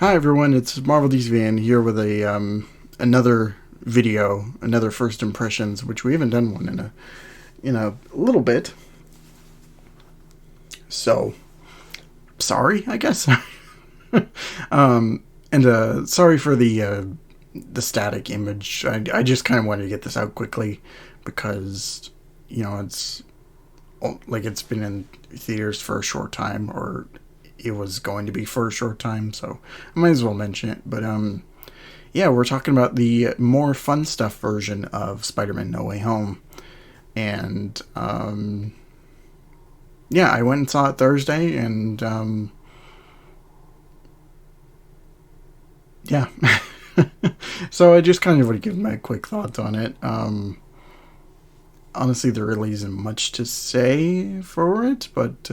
Hi everyone, it's Marvel DC Van here with a another video, another first impressions, which we haven't done one in a little bit. So sorry, I guess. And sorry for the static image. I just kind of wanted to get this out quickly because it's like it's been in theaters for a short time, or it was going to be for a short time, so I might as well mention it. But yeah, we're talking about the more fun stuff version of Spider-Man No Way Home. And yeah, I went and saw it Thursday, and yeah. So I just kind of want to give my quick thoughts on it. Honestly, there really isn't much to say for it, but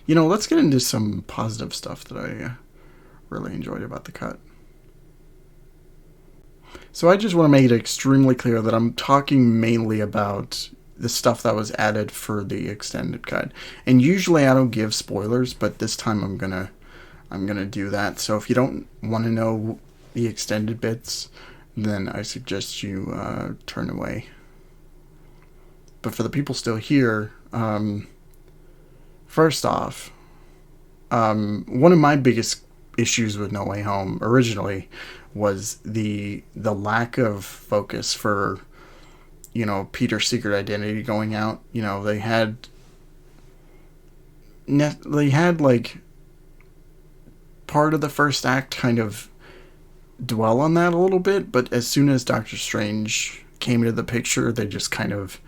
let's get into some positive stuff that I really enjoyed about the cut. So I just want to make it extremely clear that I'm talking mainly about the stuff that was added for the extended cut. And usually I don't give spoilers, but this time I'm gonna do that. So if you don't want to know the extended bits, then I suggest you turn away. But for the people still here, first off, one of my biggest issues with No Way Home originally was the lack of focus for Peter's secret identity going out. They had like part of the first act kind of dwell on that a little bit, but as soon as Doctor Strange came into the picture, they kind of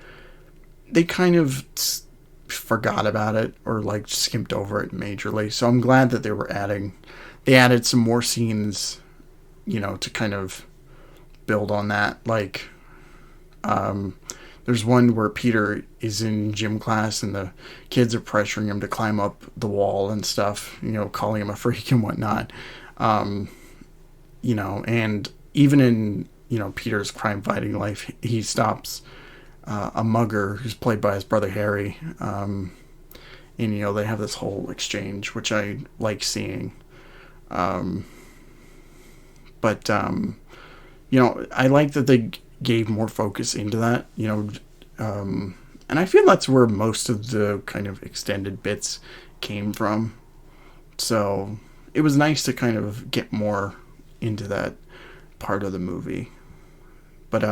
forgot about it, or like skimped over it majorly. So I'm glad that they added some more scenes, to kind of build on that. Like, there's one where Peter is in gym class and the kids are pressuring him to climb up the wall and stuff, calling him a freak and whatnot. And even in, Peter's crime fighting life, he stops a mugger who's played by his brother Harry. And, they have this whole exchange, which I like seeing. But I like that they gave more focus into that, and I feel that's where most of the kind of extended bits came from. So it was nice to kind of get more into that part of the movie. But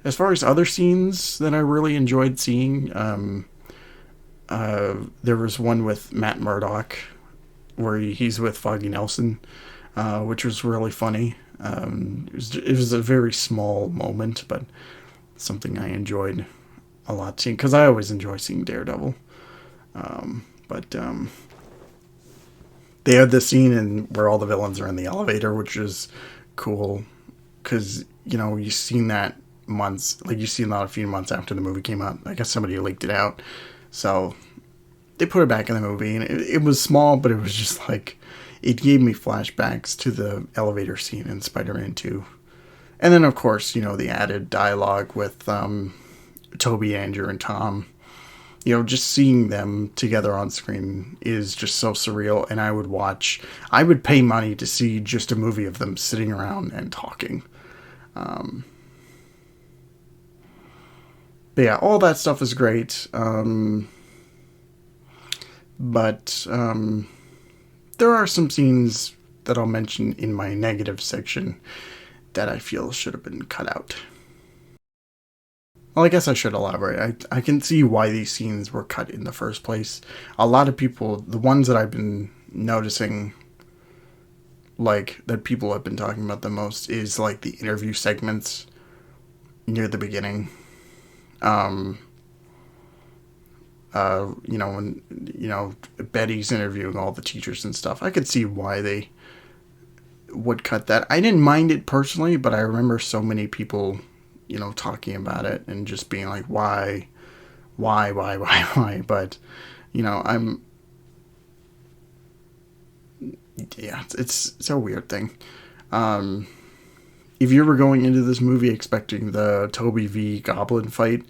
as far as other scenes that I really enjoyed seeing, there was one with Matt Murdock where he's with Foggy Nelson, which was really funny. It was a very small moment, but something I enjoyed a lot seeing, because I always enjoy seeing Daredevil. But they had this scene where all the villains are in the elevator, which is cool, because you've seen that you've seen that a few months after the movie came out. I guess somebody leaked it out, so they put it back in the movie, and it was small, but it was just like, it gave me flashbacks to the elevator scene in Spider-Man 2. And then, of course, the added dialogue with Toby, Andrew, and Tom. Just seeing them together on screen is just so surreal, and I would pay money to see just a movie of them sitting around and talking. But yeah, all that stuff is great. But there are some scenes that I'll mention in my negative section that I feel should have been cut out. Well, I guess I should elaborate. I can see why these scenes were cut in the first place. A lot of people, the ones that I've been noticing, like, that people have been talking about the most, is like the interview segments near the beginning. When Betty's interviewing all the teachers and stuff, I could see why they would cut that. I didn't mind it personally, but I remember so many people, talking about it and just being like, why? But, it's a weird thing. If you were going into this movie expecting the Toby v. Goblin fight,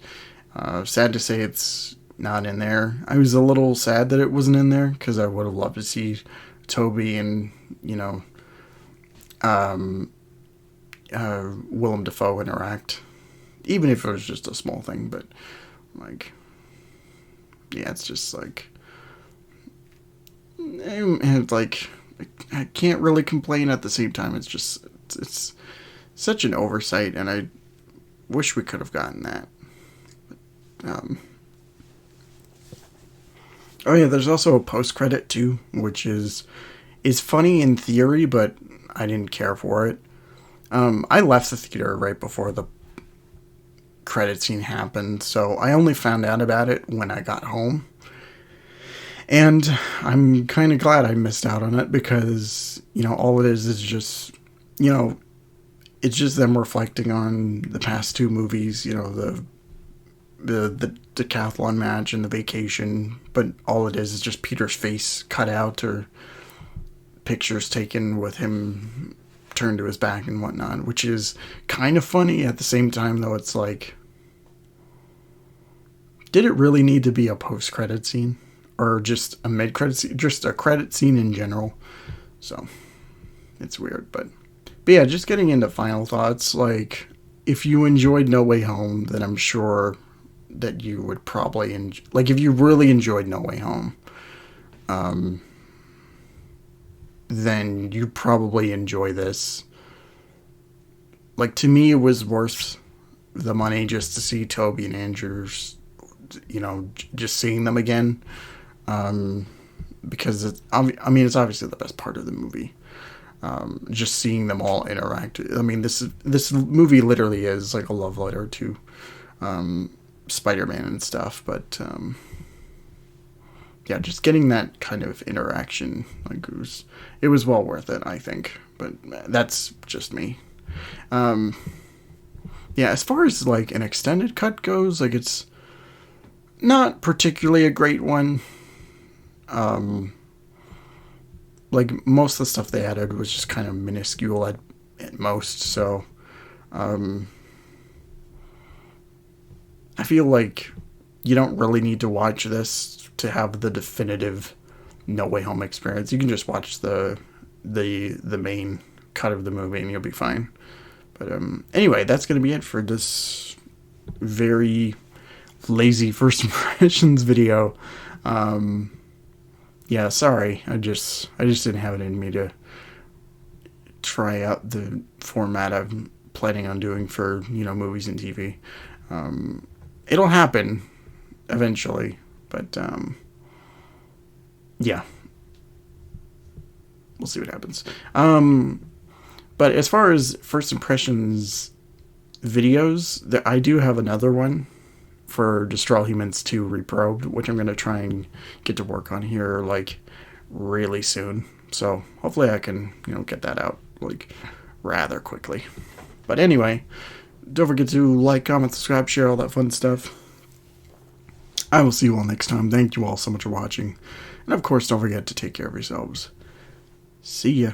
sad to say it's not in there. I was a little sad that it wasn't in there, because I would have loved to see Toby and, you know, Willem Dafoe interact. Even if it was just a small thing, but, like, yeah, it's just, like, and, like, I can't really complain at the same time. It's just, it's such an oversight, and I wish we could have gotten that. Oh yeah, there's also a post-credit, too, which is funny in theory, but I didn't care for it. I left the theater right before the credit scene happened, so I only found out about it when I got home. And I'm kind of glad I missed out on it because, you know, all it is just, you know, it's just them reflecting on the past two movies, you know, the decathlon match and the vacation, but all it is just Peter's face cut out or pictures taken with him turned to his back and whatnot, which is kind of funny at the same time, though. It's like, did it really need to be a post-credit scene? Or just a mid-credit scene? Just a credit scene in general. So, it's weird, but yeah, just getting into final thoughts, like, if you enjoyed No Way Home, then I'm sure that you would probably like, if you really enjoyed No Way Home, then you probably enjoy this. Like, to me, it was worth the money just to see Toby and Andrew's, you know, just seeing them again. Because it's obviously the best part of the movie. Just seeing them all interact. I mean, this movie literally is like a love letter to Spider-Man and stuff, but yeah, just getting that kind of interaction, like, it was well worth it, I think. But that's just me. Yeah, as far as like an extended cut goes, like, it's not particularly a great one. Like, most of the stuff they added was just kind of minuscule at most, so I feel like you don't really need to watch this to have the definitive No Way Home experience. You can just watch the main cut of the movie and you'll be fine. But anyway, that's going to be it for this very lazy first impressions video. Yeah, sorry. I just didn't have it in me to try out the format I'm planning on doing for, you know, movies and TV. It'll happen eventually, but yeah, we'll see what happens. But as far as first impressions videos, I do have another one for Destroy All Humans 2 Reprobed, which I'm going to try and get to work on here, like, really soon. So hopefully I can, you know, get that out, like, rather quickly. But anyway, don't forget to like, comment, subscribe, share, all that fun stuff. I will see you all next time. Thank you all so much for watching. And of course, don't forget to take care of yourselves. See ya.